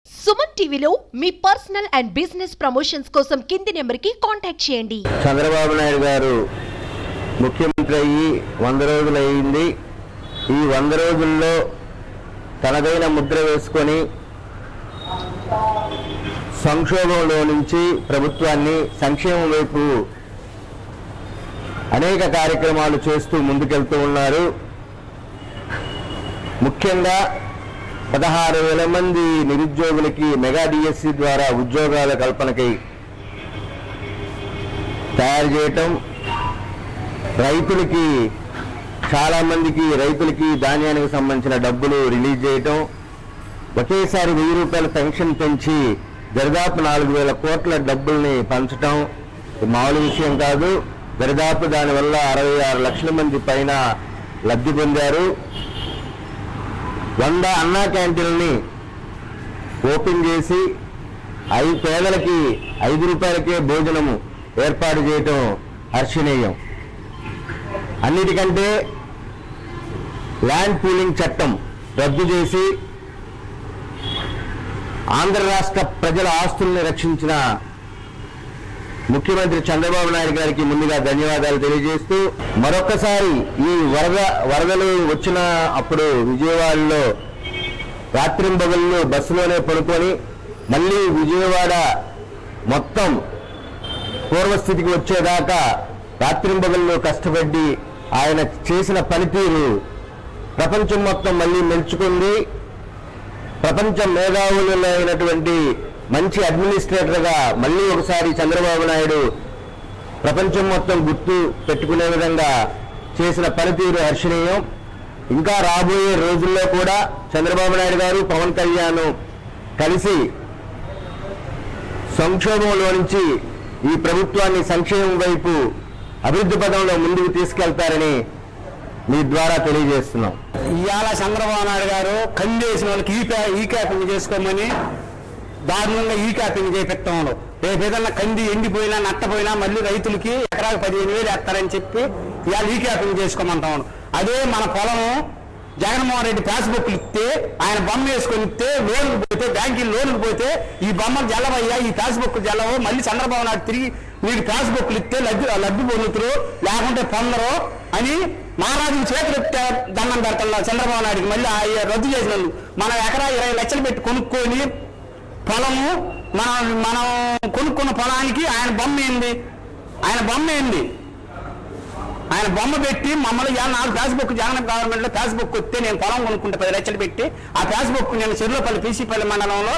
సుమన్ టీవీలో మీ personal and business promotions కోసం కింది నెంబర్కి కాంటాక్ట్ చేయండి. చంద్రబాబు నాయుడు గారు ముఖ్యమంత్రి అయ్యి 100 రోజులు అయింది. ఈ 100 రోజుల్లో తనదైన ముద్ర వేసుకొని సంక్షోభంలో నుంచి ప్రభుత్వాన్ని సంక్షేమం వైపు అనేక కార్యక్రమాలు చేస్తూ ముందుకెళ్తూ ఉన్నారు. ముఖ్యంగా 16,000 మంది నిరుద్యోగులకి మెగా డిఎస్సి ద్వారా ఉద్యోగాల కల్పనకై తయారు చేయటం, రైతులకి చాలామందికి రైతులకి ధాన్యానికి సంబంధించిన డబ్బులు రిలీజ్ చేయటం, ఒకేసారి 1000 రూపాయల పెన్షన్ పెంచి దరిదాపు 4,000 కోట్ల డబ్బుల్ని పంచటం మామూలు విషయం కాదు. దరిదాపు దానివల్ల 66 లక్షల మంది పైన లబ్ధి పొందారు. 100 అన్నా క్యాంటీన్ని ఓపెన్ చేసి పేదలకి 5 రూపాయలకే భోజనము ఏర్పాటు చేయటం హర్షణీయం. అన్నిటికంటే ల్యాండ్ పూలింగ్ చట్టం రద్దు చేసి ఆంధ్ర రాష్ట్ర ప్రజల ఆస్తుల్ని రక్షించిన ముఖ్యమంత్రి చంద్రబాబు నాయుడు గారికి ముందుగా ధన్యవాదాలు తెలియజేస్తూ, మరొకసారి ఈ వరదలు వచ్చిన అప్పుడు విజయవాడలో రాత్రింబగళ్ళు బస్సులోనే పడుకొని మళ్ళీ విజయవాడ మొత్తం పూర్వస్థితికి వచ్చేదాకా రాత్రింబగళ్ళు కష్టపడి ఆయన చేసిన పనితీరు ప్రపంచం మొత్తం మళ్ళీ మెచ్చుకుంది. ప్రపంచ మేధావులైనటువంటి మంచి అడ్మినిస్ట్రేటర్గా మళ్ళీ ఒకసారి చంద్రబాబు నాయుడు ప్రపంచం మొత్తం గుర్తు పెట్టుకునే విధంగా చేసిన పనితీరు హర్షణీయం. ఇంకా రాబోయే రోజుల్లో కూడా చంద్రబాబు నాయుడు గారు పవన్ కళ్యాణ్ కలిసి సంక్షోభంలో నుంచి ఈ ప్రభుత్వాన్ని సంక్షేమం వైపు అభివృద్ధి పదంలో ముందుకు తీసుకెళ్తారని మీ ద్వారా తెలియజేస్తున్నాం. ఇవాళ చంద్రబాబు నాయుడు గారు కందేసిన వాళ్ళకి ఈ క్యాపింగ్ చేసుకోమని దారుణంగా ఈ క్యాపింగ్ చేపిస్తాము. రేపు ఏదన్నా కంది ఎండిపోయినా నట్టపోయినా మళ్ళీ రైతులకి ఎకరాకు 15,000 వేస్తారని చెప్పి ఇవాళ ఈ క్యాపింగ్ చేసుకోమంటాము. అదే మన పొలం జగన్మోహన్ రెడ్డి పాస్బుక్లు ఇస్తే ఆయన బొమ్మ వేసుకొని ఇస్తే లోన్లు పోతే బ్యాంకులు లోన్లు పోతే ఈ బొమ్మలు జల్లవయ్యా, ఈ పాస్బుక్ జల్లవు, మళ్ళీ చంద్రబాబు నాయుడు తిరిగి మీకు పాస్బుక్లు ఇస్తే లబ్ధి పొందుతారు లేకుంటే పొందరు అని మహారాజుని చేతులు ఎత్తే దండం పెడతాం చంద్రబాబు నాయుడికి. మళ్ళీ రద్దు చేసినందుకు మనం ఎకరా 20 లక్షలు పెట్టి కొనుక్కొని పొలము మనం కొనుక్కున్న పొలానికి ఆయన బొమ్మ ఏంది, ఆయన బొమ్మ పెట్టి మమ్మల్ని నాకు పాస్బుక్ జగన్ గవర్నమెంట్లో పాస్బుక్ వస్తే నేను పొలం కొనుక్కుంటే 10 లక్షలు పెట్టి ఆ పాస్బుక్ నేను చెరువులపల్లి పీసీపల్లి మండలంలో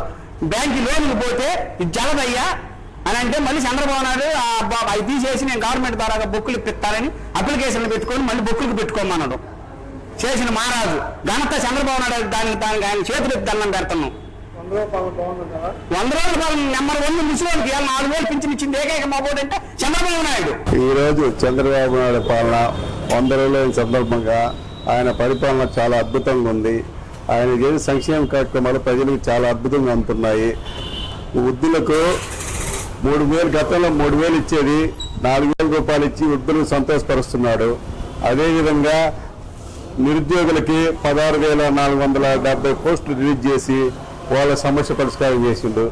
బ్యాంకు లోన్లు పోతే ఇది జలదయ్యా అని అంటే మళ్ళీ చంద్రబాబు నాయుడు అవి తీసేసి నేను గవర్నమెంట్ ద్వారా బుక్కులు ఇప్పిస్తానని అప్లికేషన్లు పెట్టుకొని మళ్ళీ బుక్కులకు పెట్టుకోమన్నాడు. చేసిన మహారాజు ఘనత చంద్రబాబు నాయుడు దానికి ఆయన చేతులు దండం పెడుతున్నాం. 100 రోజుల పాలన నెంబర్ 1 ముసలికి 4,000 పింఛన్ ఇచ్చింది ఏకైక మోబోడు అంటే చంద్రబాబు నాయుడు. ఈ రోజు చంద్రబాబు నాయుడు పాలన 100 రోజుల సందర్భంగా ఆయన పరిపాలన చాలా అద్భుతంగా ఉంది. ఆయన చేసే సంక్షేమ కార్యక్రమాలు ప్రజలకు చాలా అద్భుతంగా అందుతున్నాయి. వృద్ధులకు 3,000 గతంలో 3,000 ఇచ్చేది 4,000 రూపాయలు ఇచ్చి వృద్ధులకు సంతోషపరుస్తున్నాడు. అదేవిధంగా నిరుద్యోగులకి 16,470 పోస్టులు రిలీజ్ చేసి వాళ్ళ సమస్య పరిష్కారం చేసిండు.